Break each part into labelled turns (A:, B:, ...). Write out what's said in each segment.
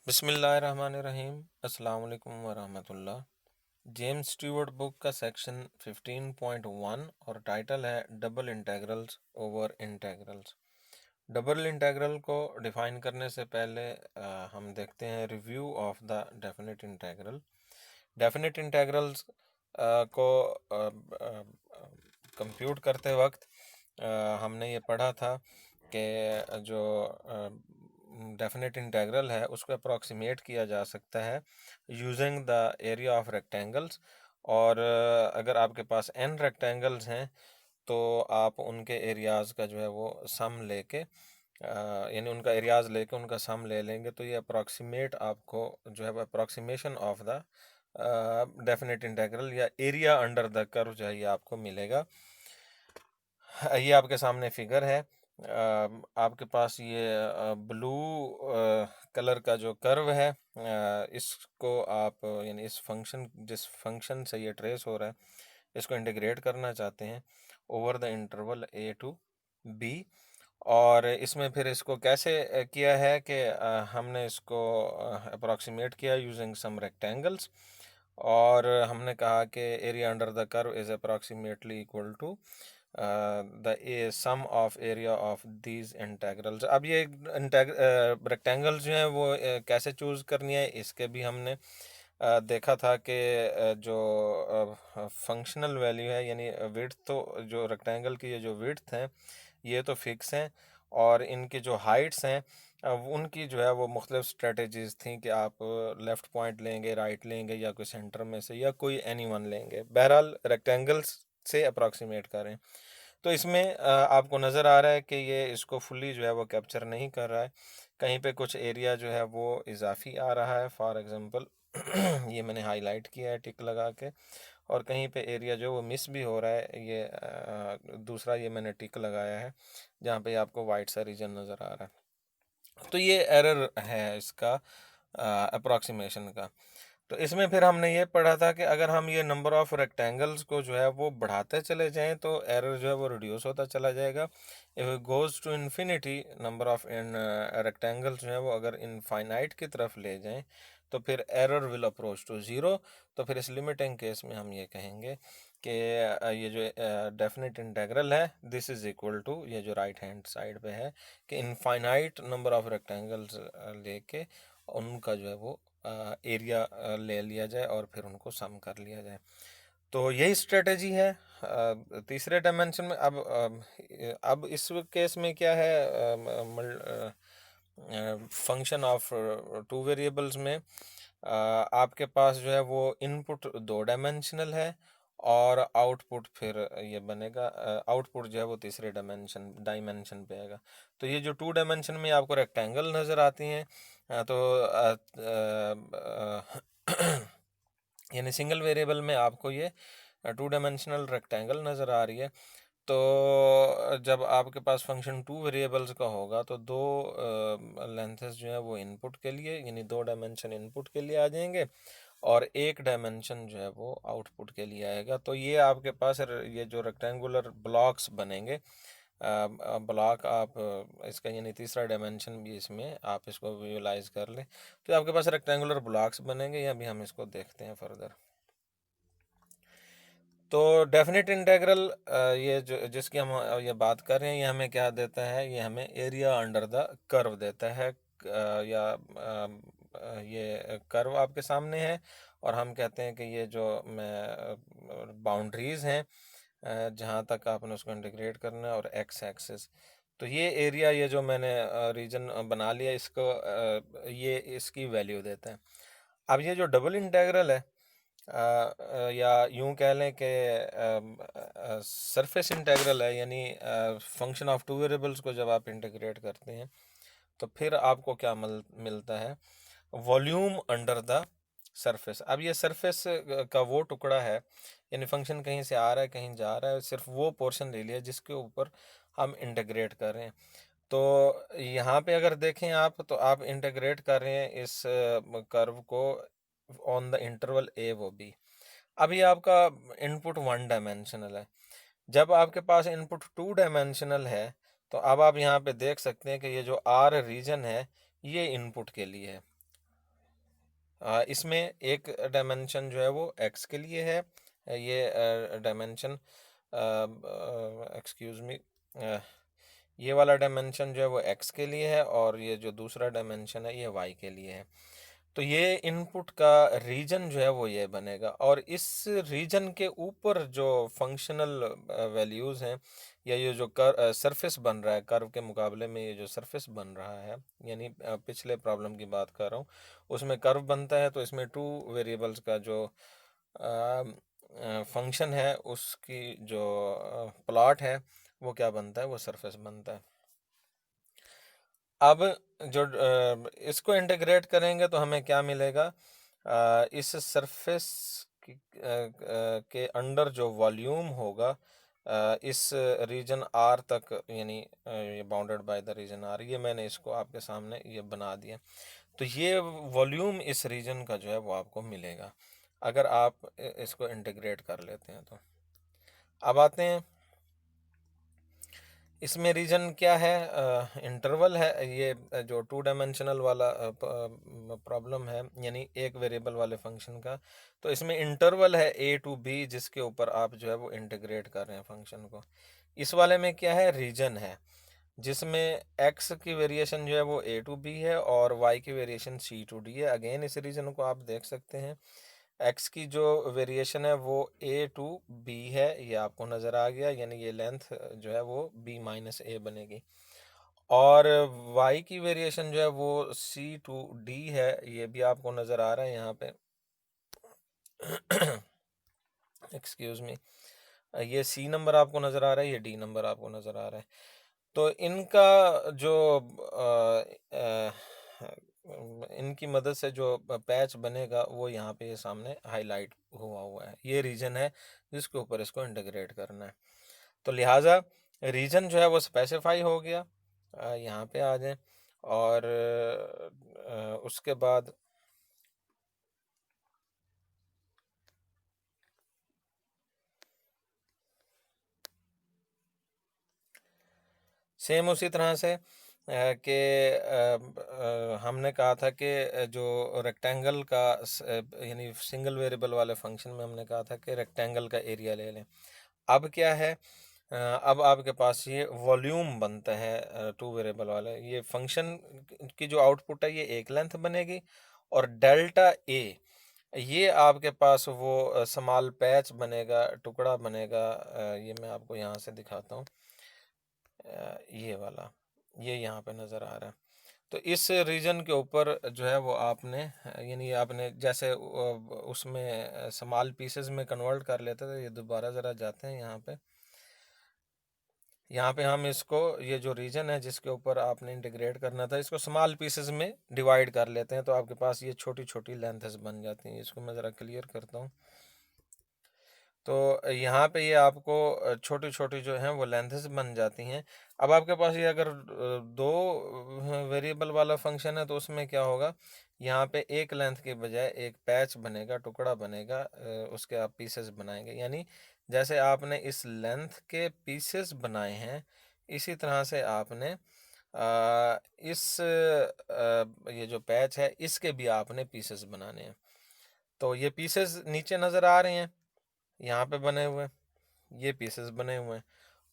A: बिस्मिल्लाहिर्रहमानिर्रहीम। अस्सलाम वालेकुम वरहमतुल्लाह। जेम्स स्टीवर्ट बुक का सेक्शन 15.1 और टाइटल है double integrals over integrals. Double integral को डिफाइन करने से पहले हम देखते हैं review of the definite integral. Definite integrals को कंप्यूट करते वक्त हमने ये पढ़ा था कि जो डेफिनेट इंटेग्रल है उसको अप्रॉक्सीमेट किया जा सकता है using the area of rectangles. और अगर आपके पास n रेक्टेंगल्स हैं तो आप उनके एरियाज़ का जो है वो सम लेके यानी उनका एरियाज़ लेके उनका सम ले लेंगे तो ये अप्रॉक्सीमेट आपको जो है वो approximation of the definite integral या एरिया अंडर द कर्व जो है ये आपको मिलेगा। ये आपके सामने फिगर है। आपके पास ये ब्लू कलर का जो कर्व है इसको आप यानी इस फंक्शन जिस फंक्शन से ये ट्रेस हो रहा है इसको इंटीग्रेट करना चाहते हैं over the interval a to b। और इसमें फिर इसको कैसे किया है कि हमने इसको अप्रॉक्सीमेट किया यूजिंग सम रेक्टेंगल्स और हमने कहा कि area under the curve is approximately equal to the sum of area of these integrals. अब ये रेक्टेंगल्स जो हैं वो कैसे चूज़ करनी है इसके भी हमने देखा था कि जो फंक्शनल वैल्यू है यानी विड्थ, तो जो रेक्टेंगल की ये जो विड्थ है ये तो फिक्स हैं और इनकी जो हाइट्स हैं उनकी जो है वो मुख्तलिफ स्ट्रेटजीज़ थी कि आप लेफ़्ट पॉइंट लेंगे, राइट लेंगे या कोई सेंटर में से या कोई एनी वन लेंगे। बहरहाल रेक्टेंगल्स से अप्रॉक्सीमेट करें तो इसमें आपको नज़र आ रहा है कि ये इसको फुली जो है वो कैप्चर नहीं कर रहा है। कहीं पे कुछ एरिया जो है वो इजाफी आ रहा है, फॉर एग्ज़ाम्पल ये मैंने हाईलाइट किया है टिक लगा के, और कहीं पे एरिया जो वो मिस भी हो रहा है। ये दूसरा ये मैंने टिक लगाया है जहाँ पे आपको वाइट सा रीजन नज़र आ रहा है। तो ये एरर है इसका अप्रॉक्सीमेशन का। तो इसमें फिर हमने ये पढ़ा था कि अगर हम ये नंबर ऑफ रेक्टेंगल्स को जो है वो बढ़ाते चले जाएं तो एरर जो है वो रिड्यूस होता चला जाएगा। If it goes to infinity, number of rectangles जो है वो अगर इनफाइनाइट की तरफ ले जाएं तो फिर error will approach to zero. तो फिर इस लिमिटिंग केस में हम ये कहेंगे कि ये जो डेफिनेट इंटेग्रल है दिस इज़ इक्वल टू, ये जो राइट हैंड साइड पे है, कि इनफाइनाइट नंबर ऑफ रेक्टेंगल्स लेके उनका जो है वो एरिया ले लिया जाए और फिर उनको सम कर लिया जाए। तो यही स्ट्रेटजी है तीसरे डायमेंशन में। अब इस केस में क्या है, फंक्शन ऑफ टू वेरिएबल्स में आपके पास जो है वो इनपुट दो डायमेंशनल है और आउटपुट फिर ये बनेगा, आउटपुट जो है वो तीसरे डायमेंशन पे आएगा। तो ये जो टू डायमेंशन में आपको रेक्टेंगल नज़र आती हैं तो यानी सिंगल वेरिएबल में आपको ये टू डायमेंशनल रेक्टेंगल नज़र आ रही है। तो जब आपके पास फंक्शन टू वेरिएबल्स का होगा तो दो लेंथेस जो है वो इनपुट के लिए यानी दो डायमेंशन इनपुट के लिए आ जाएंगे और एक डायमेंशन जो है वो आउटपुट के लिए आएगा। तो ये आपके पास ये जो रेक्टेंगुलर ब्लॉक्स बनेंगे, ब्लॉक आप इसका यानी तीसरा डायमेंशन भी इसमें आप इसको विजुलाइज कर लें तो आपके पास रेक्टेंगुलर ब्लॉक्स बनेंगे। या भी हम इसको देखते हैं फर्दर। तो डेफिनेट इंटेग्रल ये जो जिसकी हम ये बात कर रहे हैं ये हमें क्या देता है, ये हमें एरिया अंडर द कर्व देता है। ये कर्व आपके सामने है और हम कहते हैं कि ये जो बाउंड्रीज हैं जहाँ तक आपने उसको इंटीग्रेट करना है और एक्स एक्सिस। तो ये एरिया ये जो मैंने रीजन बना लिया इसको ये इसकी वैल्यू देता है। अब ये जो डबल इंटेग्रल है या यूं कह लें कि सरफेस इंटेग्रल है, यानी फंक्शन ऑफ टू वेरिएबल्स को जब आप इंटीग्रेट करते हैं तो फिर आपको क्या मिलता है, वॉल्यूम अंडर द सरफेस। अब ये सरफेस का वो टुकड़ा है यानी फंक्शन कहीं से आ रहा है कहीं जा रहा है, सिर्फ वो पोर्शन ले लिया जिसके ऊपर हम इंटीग्रेट कर रहे हैं। तो यहाँ पे अगर देखें आप तो आप इंटीग्रेट कर रहे हैं इस कर्व को ऑन द इंटरवल ए वो बी। अभी आपका इनपुट वन डायमेंशनल है, जब आपके पास इनपुट टू डायमेंशनल है तो अब आप यहाँ पे देख सकते हैं कि ये जो आर रीजन है ये इनपुट के लिए है इसमें एक डायमेंशन जो है वो एक्स के लिए है, ये डायमेंशन, एक्सक्यूज मी, ये वाला डायमेंशन जो है वो एक्स के लिए है, और ये जो दूसरा डायमेंशन है ये वाई के लिए है। तो ये इनपुट का रीजन जो है वो ये बनेगा, और इस रीजन के ऊपर जो फंक्शनल वैल्यूज़ हैं, या ये जो सरफेस बन रहा है, कर्व के मुकाबले में ये जो सरफेस बन रहा है, यानी पिछले प्रॉब्लम की बात कर रहा हूँ, उसमें कर्व बनता है, तो इसमें टू वेरिएबल्स का जो फंक्शन है उसकी जो प्लॉट है वो क्या बनता है, वो सरफेस बनता है। अब जो इसको इंटीग्रेट करेंगे तो हमें क्या मिलेगा, इस सरफेस के अंडर जो वॉल्यूम होगा, इस रीजन आर तक, यानी ये bounded by the region R, ये मैंने इसको आपके सामने ये बना दिया। तो ये वॉल्यूम इस रीजन का जो है वो आपको मिलेगा अगर आप इसको इंटीग्रेट कर लेते हैं। तो अब आते हैं, इसमें रीजन क्या है, इंटरवल है, ये जो टू डायमेंशनल वाला प्रॉब्लम है, यानी एक वेरिएबल वाले फंक्शन का, तो इसमें इंटरवल है a to b, जिसके ऊपर आप जो है वो इंटीग्रेट कर रहे हैं फंक्शन को। इस वाले में क्या है, रीजन है, जिसमें x की वेरिएशन जो है वो a to b है, और y की वेरिएशन c to d है। अगेन इस रीजन को आप देख सकते हैं, x की जो वेरिएशन है वो a टू b है, ये आपको नज़र आ गया, यानी ये लेंथ जो है वो b माइनस a बनेगी, और y की वेरिएशन जो है वो c टू d है, ये भी आपको नज़र आ रहा है यहाँ पे, एक्सक्यूज मी, ये c नंबर आपको नज़र आ रहा है, ये d नंबर आपको नज़र आ रहा है। तो इनका जो इनकी मदद से जो पैच बनेगा वो यहाँ पे ये सामने हाईलाइट हुआ है, ये रीजन है जिसके ऊपर इसको इंटीग्रेट करना है। तो लिहाजा रीजन जो है वो स्पेसिफाई हो गया, यहाँ पे आ जाए, और उसके बाद सेम उसी तरह से कि हमने कहा था कि जो रेक्टेंगल का यानी सिंगल वेरिएबल वाले फंक्शन में हमने कहा था कि रेक्टेंगल का एरिया ले लें। अब क्या है, अब आपके पास ये वॉल्यूम बनता है टू वेरिएबल वाले, ये फंक्शन की जो आउटपुट है ये एक लेंथ बनेगी, और डेल्टा ए ये आपके पास वो स्मॉल पैच बनेगा, टुकड़ा बनेगा, ये मैं आपको यहाँ से दिखाता हूँ, ये वाला, ये यहाँ पे नज़र आ रहा है। तो इस रीजन के ऊपर जो है वो आपने, यानी आपने जैसे उसमें स्मॉल पीसेस में कन्वर्ट कर लेते थे, ये दोबारा ज़रा जाते हैं यहाँ पे हम इसको, ये जो रीजन है जिसके ऊपर आपने इंटीग्रेट करना था, इसको स्मॉल पीसेस में डिवाइड कर लेते हैं, तो आपके पास ये छोटी छोटी लेंथेस बन जाती हैं। इसको मैं ज़रा क्लियर करता हूँ। तो यहाँ पे ये आपको छोटी छोटी जो हैं वो लेंथेस बन जाती हैं। अब आपके पास ये अगर दो वेरिएबल वाला फंक्शन है तो उसमें क्या होगा, यहाँ पे एक लेंथ के बजाय एक पैच बनेगा, टुकड़ा बनेगा, उसके आप पीसेस बनाएंगे, यानी जैसे आपने इस लेंथ के पीसेस बनाए हैं इसी तरह से आपने ये जो पैच है इसके भी आपने पीसेस बनाने हैं। तो ये पीसेस नीचे नज़र आ रहे हैं, यहाँ पे बने हुए, ये पीसेस बने हुए हैं,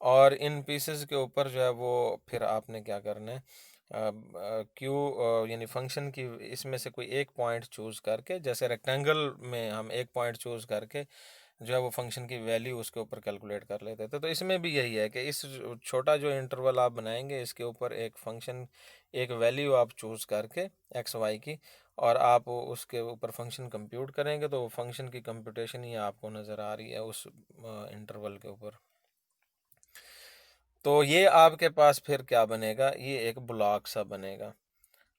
A: और इन पीसेस के ऊपर जो है वो फिर आपने क्या करना है, क्यू यानी फंक्शन की इसमें से कोई एक पॉइंट चूज़ करके, जैसे रेक्टेंगल में हम एक पॉइंट चूज़ करके जो है वो फंक्शन की वैल्यू उसके ऊपर कैलकुलेट कर लेते थे, तो इसमें भी यही है कि इस छोटा जो इंटरवल आप बनाएंगे इसके ऊपर एक फंक्शन, एक वैल्यू आप चूज़ करके एक्स वाई की, और आप उसके ऊपर फंक्शन कंप्यूट करेंगे, तो फंक्शन की कंप्यूटेशन ही आपको नज़र आ रही है उस इंटरवल के ऊपर। तो ये आपके पास फिर क्या बनेगा, ये एक ब्लॉक सा बनेगा।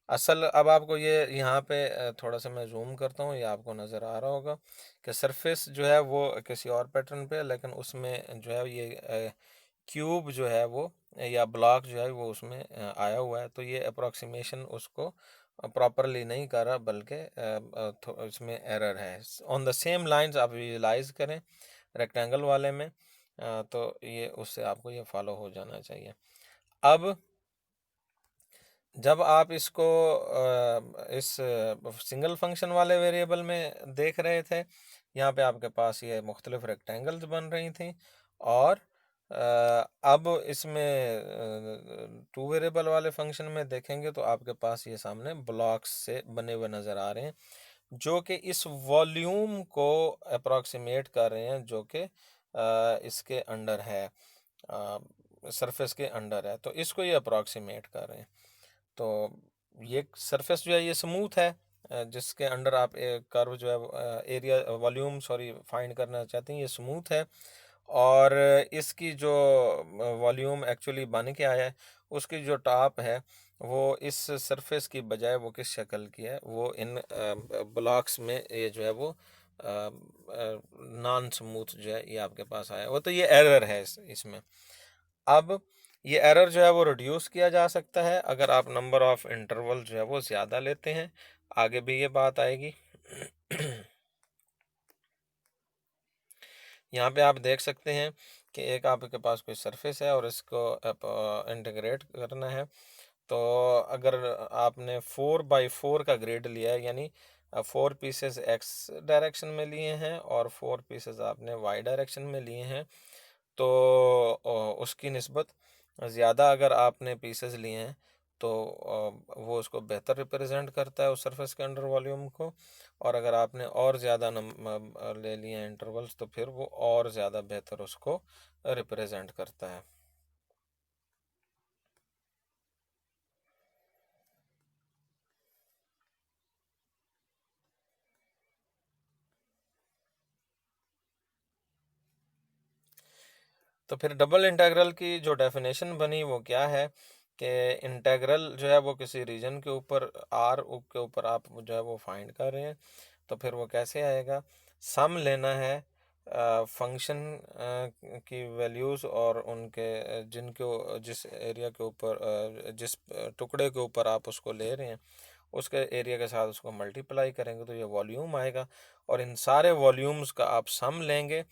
A: असल अब आपको ये यहाँ पे थोड़ा सा मैं जूम करता हूँ, ये आपको नज़र आ रहा होगा कि सरफेस जो है वो किसी और पैटर्न पे है, लेकिन उसमें जो है ये क्यूब जो है वो या ब्लॉक जो है वो उसमें आया हुआ है, तो ये अप्रॉक्सीमेशन उसको प्रॉपरली नहीं कर रहा, बल्कि इसमें एरर है। ऑन द सेम लाइंस आप विजुलाइज करें रेक्टेंगल वाले में, तो ये उससे आपको ये फॉलो हो जाना चाहिए। अब जब आप इसको इस सिंगल फंक्शन वाले वेरिएबल में देख रहे थे, यहाँ पे आपके पास ये मुख्तलिफ रेक्टेंगल्स बन रही थी, और अब इसमें टू वेरिएबल वाले फंक्शन में देखेंगे तो आपके पास ये सामने ब्लॉक्स से बने हुए नज़र आ रहे हैं, जो कि इस वॉल्यूम को अप्रॉक्सीमेट कर रहे हैं, जो कि इसके अंडर है, सरफेस के अंडर है, तो इसको ये अप्रॉक्सीमेट कर रहे हैं। तो ये सरफेस जो है ये स्मूथ है, जिसके अंडर आप कर्व जो है एरिया वॉल्यूम सॉरी फाइंड करना चाहते हैं, ये स्मूथ है। और इसकी जो वॉल्यूम एक्चुअली बन के आया है, उसकी जो टॉप है वो इस सरफेस की बजाय वो किस शक्ल की है, वो इन ब्लॉक्स में ये जो है वो नॉन स्मूथ जो है ये आपके पास आया, वो तो ये एरर है इसमें। अब ये एरर जो है वो रिड्यूस किया जा सकता है अगर आप नंबर ऑफ इंटरवल जो है वो ज़्यादा लेते हैं, आगे भी ये बात आएगी। यहाँ पे आप देख सकते हैं कि एक आपके पास कोई सरफेस है और इसको इंटीग्रेट करना है, तो अगर आपने 4x4 का ग्रिड लिया है, यानी 4 पीसेस एक्स डायरेक्शन में लिए हैं और 4 पीसेस आपने वाई डायरेक्शन में लिए हैं, तो उसकी निस्बत ज़्यादा अगर आपने पीसेस लिए हैं तो वो उसको बेहतर रिप्रेजेंट करता है उस सरफेस के अंडर वॉल्यूम को, और अगर आपने और ज़्यादा ले लिए हैं इंटरवल्स तो फिर वो और ज़्यादा बेहतर उसको रिप्रेजेंट करता है। तो फिर डबल इंटीग्रल की जो डेफिनेशन बनी वो क्या है कि इंटीग्रल जो है वो किसी रीजन के ऊपर आर के ऊपर आप जो है वो फाइंड कर रहे हैं, तो फिर वो कैसे आएगा, सम लेना है फंक्शन की वैल्यूज़ और उनके जिनको जिस एरिया के ऊपर जिस टुकड़े के ऊपर आप उसको ले रहे हैं उसके एरिया के साथ उसको मल्टीप्लाई करेंगे तो ये वॉल्यूम आएगा, और इन सारे वॉल्यूम्स का आप सम लेंगे।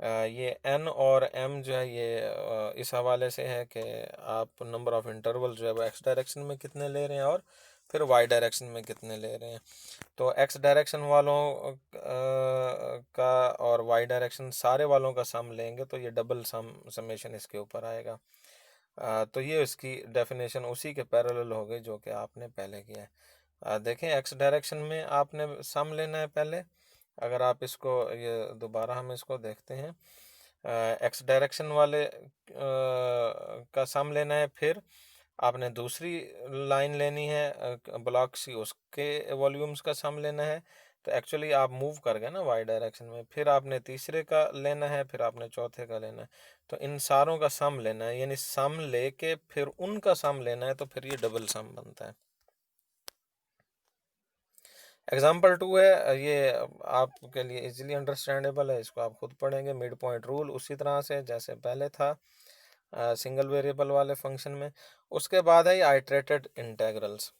A: ये एन और एम जो है ये इस हवाले से है कि आप नंबर ऑफ इंटरवल जो है वो एक्स डायरेक्शन में कितने ले रहे हैं और फिर वाई डायरेक्शन में कितने ले रहे हैं। तो एक्स डायरेक्शन वालों का और वाई डायरेक्शन सारे वालों का सम लेंगे तो ये डबल समेशन इसके ऊपर आएगा। तो ये इसकी डेफिनेशन उसी के पैरेलल हो गई जो कि आपने पहले किया है। देखें एक्स डायरेक्शन में आपने सम लेना है पहले, अगर आप इसको ये दोबारा हम इसको देखते हैं, एक्स डायरेक्शन वाले का सम लेना है, फिर आपने दूसरी लाइन लेनी है ब्लॉक सी, उसके वॉल्यूम्स का सम लेना है, तो एक्चुअली आप मूव कर गए ना वाई डायरेक्शन में, फिर आपने तीसरे का लेना है, फिर आपने चौथे का लेना है, तो इन सारों का सम लेना है, यानी सम लेके फिर उनका सम लेना है, तो फिर ये डबल सम बनता है। एग्जाम्पल 2 है, ये आपके लिए इजीली अंडरस्टैंडेबल है, इसको आप खुद पढ़ेंगे। मिड पॉइंट रूल उसी तरह से जैसे पहले था सिंगल वेरिएबल वाले फंक्शन में। उसके बाद है आइट्रेटेड इंटेग्रल्स।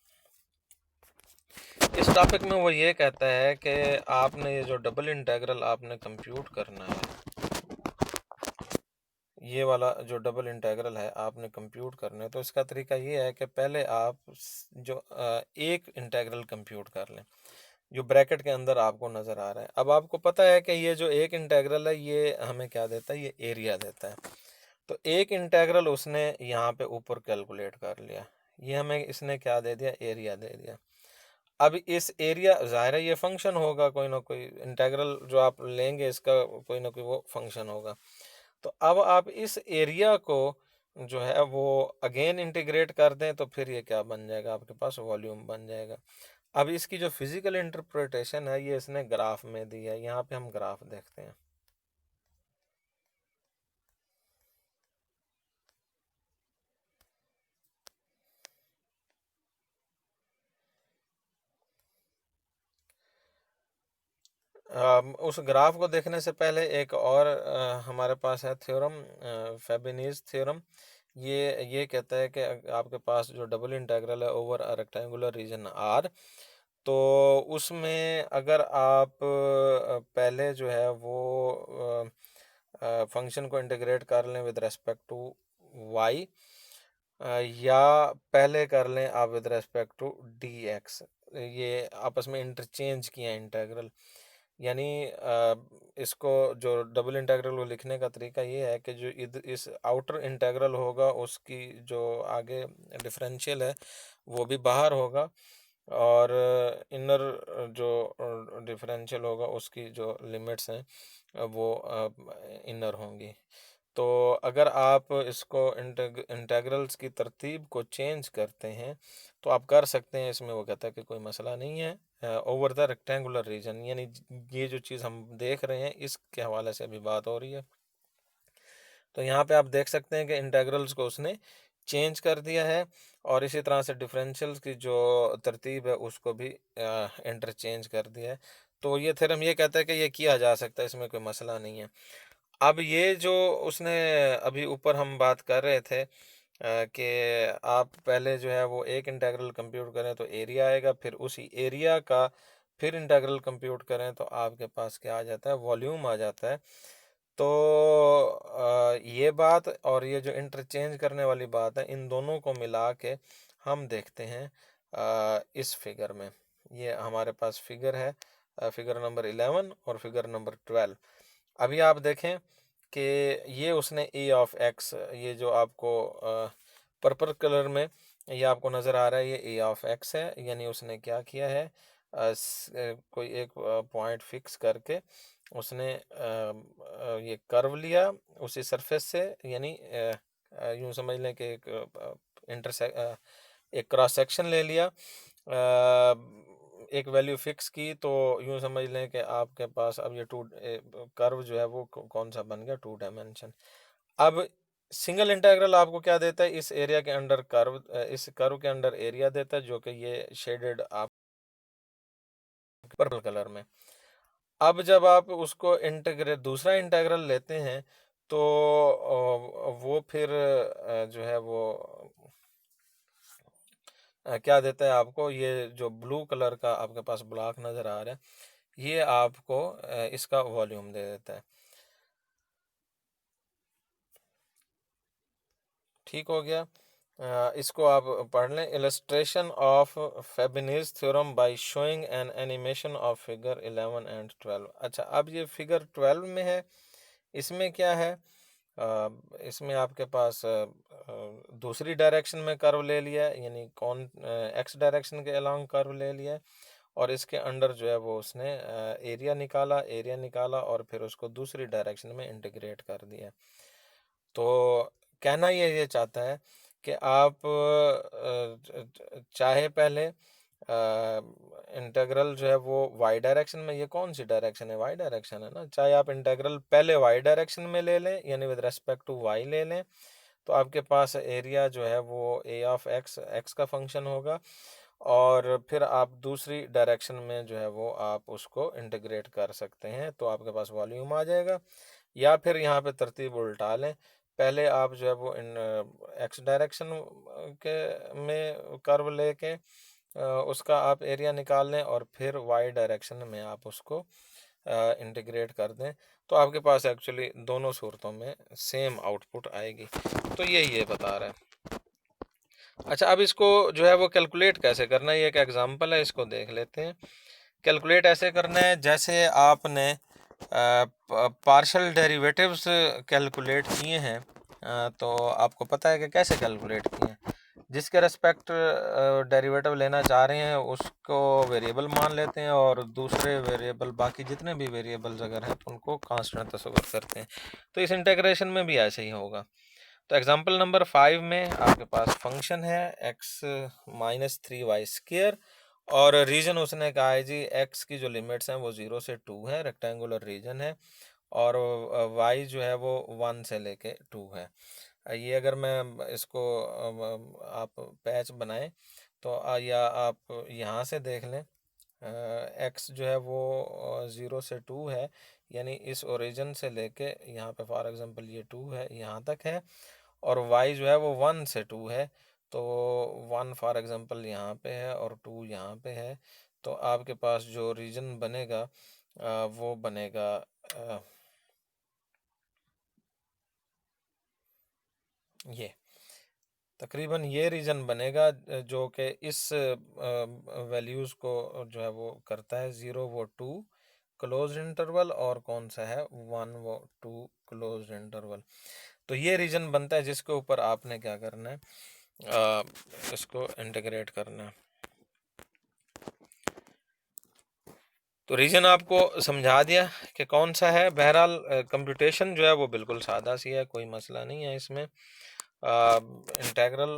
A: इस टॉपिक में वो ये कहता है कि आपने ये जो डबल इंटेग्रल आपने कंप्यूट करना है, ये वाला जो डबल इंटेग्रल है आपने कंप्यूट करना है, तो इसका तरीका ये है कि पहले आप जो एक इंटेग्रल कंप्यूट कर लें जो ब्रैकेट के अंदर आपको नज़र आ रहा है। अब आपको पता है कि ये जो एक इंटेग्रल है ये हमें क्या देता है, ये एरिया देता है। तो एक इंटेग्रल उसने यहाँ पे ऊपर कैलकुलेट कर लिया, ये हमें इसने क्या दे दिया, एरिया दे दिया। अब इस एरिया ज़ाहिर है ये फंक्शन होगा, कोई ना कोई इंटेग्रल जो आप लेंगे इसका कोई ना कोई वो फंक्शन होगा। तो अब आप इस एरिया को जो है वो अगेन इंटीग्रेट कर दें तो फिर ये क्या बन जाएगा, आपके पास वॉल्यूम बन जाएगा। अब इसकी जो फिजिकल इंटरप्रिटेशन है ये इसने ग्राफ में दी है, यहाँ पे हम ग्राफ देखते हैं। उस ग्राफ को देखने से पहले एक और हमारे पास है थ्योरम, फेबिनीज थ्योरम। ये कहता है कि आपके पास जो डबल इंटीग्रल है over a rectangular region R, तो उसमें अगर आप पहले जो है वो फंक्शन को इंटीग्रेट कर लें विद रेस्पेक्ट टू वाई, या पहले कर लें आप with respect to d x, ये आपस में इंटरचेंज किया इंटेग्रल। यानी इसको जो डबल इंटेग्रल को लिखने का तरीका ये है कि जो इस आउटर इंटेग्रल होगा उसकी जो आगे डिफरेंशियल है वो भी बाहर होगा, और इनर जो डिफरेंशियल होगा उसकी जो लिमिट्स हैं वो इनर होंगी। तो अगर आप इसको इंटेग्रल्स की तरतीब को चेंज करते हैं तो आप कर सकते हैं, इसमें वो कहता है कि कोई मसला नहीं है। ओवर द रेक्टेंगुलर रीजन, यानी ये जो चीज़ हम देख रहे हैं इसके हवाले से अभी बात हो रही है। तो यहाँ पे आप देख सकते हैं कि इंटेग्रल्स को उसने चेंज कर दिया है, और इसी तरह से डिफरेंशियल्स की जो तरतीब है उसको भी इंटरचेंज कर दिया है। तो ये थ्योरम ये कहता है कि ये किया जा सकता है, इसमें कोई मसला नहीं है। अब ये जो उसने अभी ऊपर हम बात कर रहे थे कि आप पहले जो है वो एक इंटेग्रल कंप्यूट करें तो एरिया आएगा, फिर उसी एरिया का फिर इंटेग्रल कंप्यूट करें तो आपके पास क्या आ जाता है, वॉल्यूम आ जाता है। तो ये बात और ये जो इंटरचेंज करने वाली बात है, इन दोनों को मिला के हम देखते हैं इस फिगर में। ये हमारे पास फिगर है, फिगर नंबर 11 और फिगर नंबर 12। अभी आप देखें कि ये उसने ए ऑफ एक्स, ये जो आपको पर्पल कलर में ये आपको नज़र आ रहा है, ये ए ऑफ एक्स है। यानी उसने क्या किया है, कोई एक पॉइंट फिक्स करके उसने ये कर्व लिया उसी सरफेस से, यानी यूं समझ लें कि एक क्रॉस सेक्शन ले लिया, एक वैल्यू फिक्स की, तो यूं समझ लें कि आपके पास अब ये कर्व जो है वो कौन सा बन गया, 2 डायमेंशन। अब सिंगल इंटीग्रल आपको क्या देता है, इस एरिया के अंडर कर्व, इस कर्व के अंडर एरिया देता है, जो कि ये शेडेड आप पर्पल कलर में। अब जब आप उसको इंटीग्रेट दूसरा इंटीग्रल लेते हैं तो वो फिर जो है वो क्या देता है आपको, ये जो ब्लू कलर का आपके पास ब्लॉक नज़र आ रहा है ये आपको इसका वॉल्यूम दे देता है। ठीक हो गया। इसको आप पढ़ लें, इलस्ट्रेशन ऑफ फेबिनेज theorem by showing an animation of figure 11 and 12। अच्छा, अब ये फिगर 12 में है, इसमें क्या है, इसमें आपके पास दूसरी डायरेक्शन में कर्व ले लिया है, यानी कौन एक्स डायरेक्शन के अलोंग कर्व ले लिया है, और इसके अंडर जो है वो उसने एरिया निकाला और फिर उसको दूसरी डायरेक्शन में इंटीग्रेट कर दिया। तो कहना ये चाहता है कि आप चाहे पहले इंटीग्रल जो है वो वाई डायरेक्शन में, ये कौन सी डायरेक्शन है, वाई डायरेक्शन है ना, चाहे आप इंटीग्रल पहले वाई डायरेक्शन में ले लें यानी विद रेस्पेक्ट टू वाई ले लें, तो आपके पास एरिया जो है वो ए ऑफ एक्स एक्स का फंक्शन होगा, और फिर आप दूसरी डायरेक्शन में जो है वो आप उसको इंटीग्रेट कर सकते हैं, तो आपके पास वॉल्यूम आ जाएगा। या फिर यहाँ पे तरतीब उल्टा लें, पहले आप जो है वो इन एक्स डायरेक्शन के में कर्व लेके उसका आप एरिया निकाल लें, और फिर वाई डायरेक्शन में आप उसको इंटीग्रेट कर दें, तो आपके पास एक्चुअली दोनों सूरतों में सेम आउटपुट आएगी। तो ये बता रहा है। अच्छा, अब इसको जो है वो कैलकुलेट कैसे करना है, ये एक एग्जांपल है, इसको देख लेते हैं। कैलकुलेट ऐसे करना है जैसे आपने पार्शियल डेरिवेटिव्स कैलकुलेट किए हैं, तो आपको पता है कि कैसे कैलकुलेट किए हैं। जिसके रेस्पेक्ट डेरिवेटिव लेना चाह रहे हैं उसको वेरिएबल मान लेते हैं, और दूसरे वेरिएबल बाकी जितने भी वेरिएबल्स अगर हैं उनको कांस्टेंट तस्वर करते हैं। तो इस इंटीग्रेशन में भी ऐसे ही होगा। तो एग्जांपल नंबर 5 में आपके पास फंक्शन है x माइनस 3y², और रीजन उसने कहा है जी x की जो लिमिट्स हैं वो 0 से 2 है, रेक्टेंगुलर रीजन है, और y जो है वो 1 से लेके 2 है। ये अगर मैं इसको आप पैच बनाएं तो या आप यहाँ से देख लें, x जो है वो 0 से 2 है, यानी इस ओरिजिन से लेके यहाँ पे फॉर एग्जांपल ये 2 है, यहाँ तक है, और y जो है वो 1 से 2 है, तो 1 फॉर एग्जांपल यहाँ पे है और 2 यहाँ पे है। तो आपके पास जो रीजन बनेगा वो बनेगा ये। तकरीबन ये रीजन बनेगा जो कि इस वैल्यूज़ को जो है वो करता है, 0 वो 2 क्लोज इंटरवल, और कौन सा है 1 वो 2 क्लोज इंटरवल। तो ये रीजन बनता है जिसके ऊपर आपने क्या करना है, इसको इंटीग्रेट करना है। तो रीजन आपको समझा दिया कि कौन सा है। बहरहाल कंप्यूटेशन जो है वो बिल्कुल सादा सी है, कोई मसला नहीं है इसमें। Integral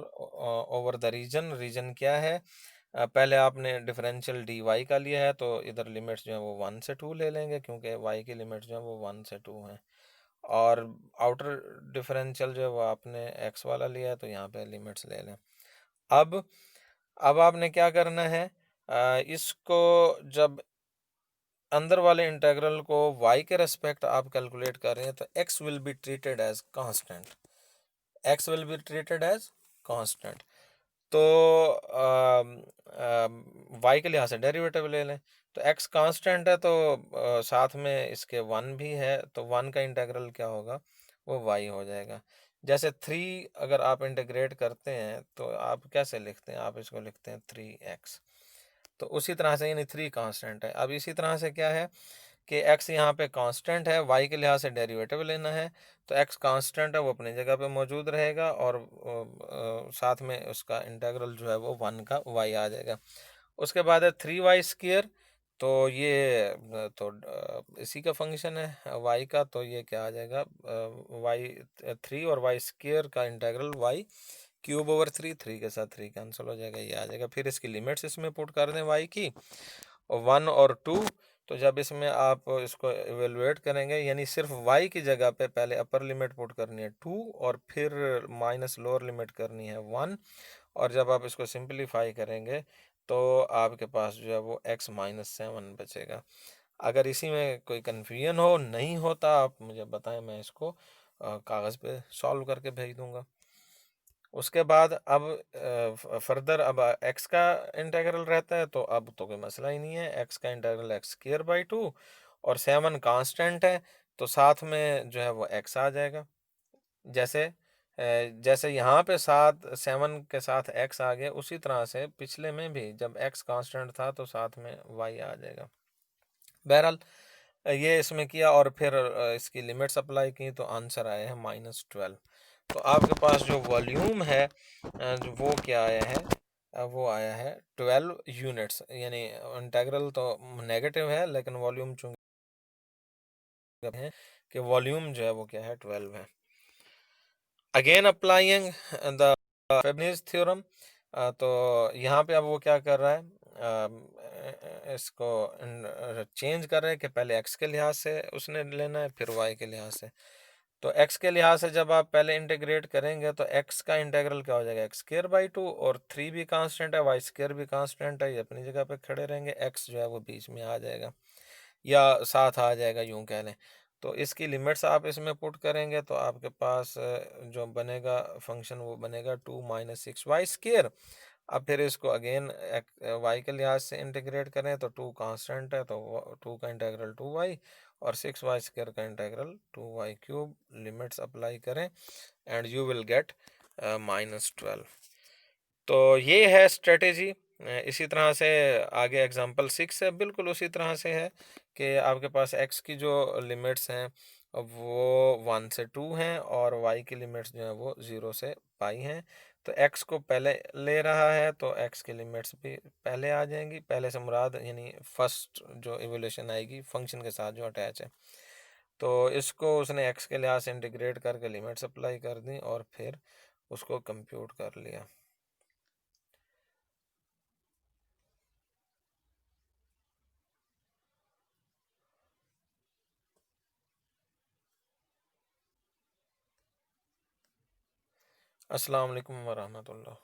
A: over the region, region क्या है, पहले आपने डिफरेंशियल डी वाई का लिया है तो इधर लिमिट्स जो है वो 1 से 2 ले लेंगे, क्योंकि वाई की लिमिट्स जो है वो 1 से 2 हैं। और आउटर डिफरेंशियल जो है वो आपने एक्स वाला लिया है तो यहाँ पे लिमिट्स ले लें। अब आपने क्या करना है, इसको जब अंदर वाले इंटेग्रल को y के रेस्पेक्ट आप कैलकुलेट कर रहे हैं तो x will be treated as constant, x will be treated as constant. तो y के लिहाज से डेरिवेटिव ले लें, तो x कांस्टेंट है तो साथ में इसके 1 भी है, तो 1 का इंटेग्रल क्या होगा, वो y हो जाएगा। जैसे 3 अगर आप इंटीग्रेट करते हैं तो आप कैसे लिखते हैं, आप इसको लिखते हैं 3x। तो उसी तरह से यानी 3 कांस्टेंट है। अब इसी तरह से क्या है कि x यहाँ पे कांस्टेंट है, y के लिहाज से डेरिवेटिव लेना है, तो x कांस्टेंट है वो अपनी जगह पे मौजूद रहेगा, और साथ में उसका इंटीग्रल जो है वो 1 का y आ जाएगा। उसके बाद है 3y², तो ये इसी का फंक्शन है y का, तो ये क्या आ जाएगा, y 3 और y² का इंटीग्रल y³ 3 के साथ 3 कैंसिल हो जाएगा, ये आ जाएगा। फिर इसकी लिमिट्स इसमें पुट कर दें y की, और 1 और 2। तो जब इसमें आप इसको इवेलुएट करेंगे, यानी सिर्फ y की जगह पे पहले अपर लिमिट पुट करनी है 2, और फिर माइनस लोअर लिमिट करनी है 1, और जब आप इसको सिंपलीफाई करेंगे तो आपके पास जो है वो x-7 बचेगा। अगर इसी में कोई कन्फ्यूजन हो, नहीं होता, आप मुझे बताएं, मैं इसको कागज़ पे सॉल्व करके भेज दूंगा। उसके बाद अब फर्दर अब x का इंटीग्रल रहता है, तो अब तो कोई मसला ही नहीं है, x का इंटीग्रल x²/2, और 7 कांस्टेंट है तो साथ में जो है वो x आ जाएगा। जैसे यहाँ पे 7 के साथ x आ गया, उसी तरह से पिछले में भी जब x कांस्टेंट था तो साथ में y आ जाएगा। बहरहाल ये इसमें किया और फिर इसकी लिमिट्स अप्लाई की तो आंसर आया है -12। तो आपके पास जो वॉल्यूम है वो क्या आया है, वो आया है 12 यूनिट्स, यानी इंटीग्रल तो नेगेटिव है लेकिन वॉल्यूम चूंकि है कि वॉल्यूम जो है वो क्या है 12 है। अगेन अप्लाइंग द फेबनिज थ्योरम, तो यहाँ पे अब वो क्या कर रहा है, इसको चेंज कर रहे हैं कि पहले x के लिहाज से उसने लेना है फिर y के लिहाज से। तो x के लिहाज से जब आप पहले इंटीग्रेट करेंगे तो x का इंटीग्रल क्या हो जाएगा, x²/2, और 3 भी कांस्टेंट है, y² भी कांस्टेंट है, ये अपनी जगह पे खड़े रहेंगे, x जो है वो बीच में आ जाएगा या साथ आ जाएगा यूं कह लें। तो इसकी लिमिट्स आप इसमें पुट करेंगे तो आपके पास जो बनेगा फंक्शन वो बनेगा 2 - 6y²। अब फिर इसको अगेन y के लिहाज से इंटीग्रेट करें तो 2 कांस्टेंट है तो 2 का इंटीग्रल 2y, और 6y² का इंटीग्रल 2y³। लिमिट्स अप्लाई करें एंड यू विल गेट -12। तो ये है स्ट्रेटेजी। इसी तरह से आगे एग्जांपल 6 है, बिल्कुल उसी तरह से है कि आपके पास x की जो लिमिट्स हैं वो 1 से 2 हैं, और y की लिमिट्स जो है वो 0 से पाई हैं। तो x को पहले ले रहा है तो x की लिमिट्स भी पहले आ जाएंगी, पहले से मुराद यानी फर्स्ट जो इवोल्यूशन आएगी फंक्शन के साथ जो अटैच है। तो इसको उसने x के लिहाज से इंटीग्रेट करके लिमिट्स अप्लाई कर दी और फिर उसको कंप्यूट कर लिया। अस्सलाम वालेकुम वरहमतुल्लाह।